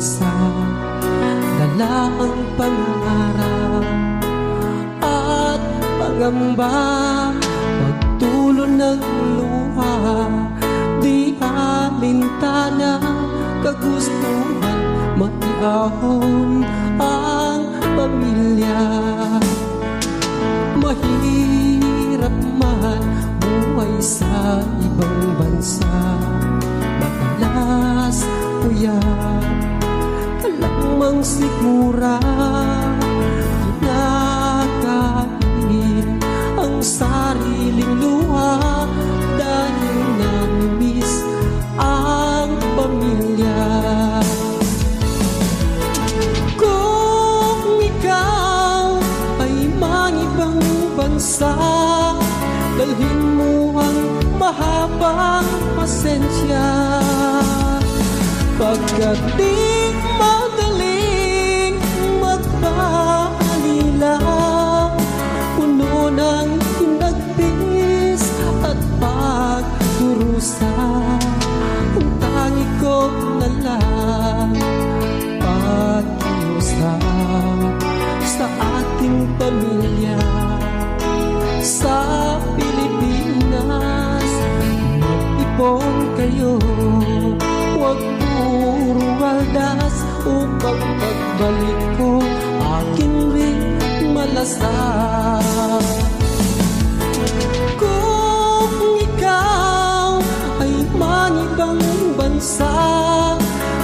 bansa, dala ang pangarap at pangamba, pagtulo ng luha, di alintana, kagustuhan, maiahon ang pamilya. Mahirap man buhay sa ibang bansa, madalas puyat ka lamang sigura, kinakain ang sariling luha dahil namimiss ang pamilya. Kung ikaw ay mangibang bansa, dalhin mo ang mahabang pasensya, pagkat di madaling magpaalila, puno ng hinagpis at pagdurusa. Ang tangi ko na lang pag-iusap sa ating pamilya sa Pilipinas. Mag-ipon kayo, huwag puro waldas, upang pagbalik ko aking ring malasak. Kung ikaw ay manibang bansa,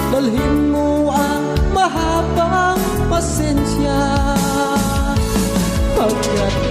dalhin mo ang mahabang pasensya, pagkat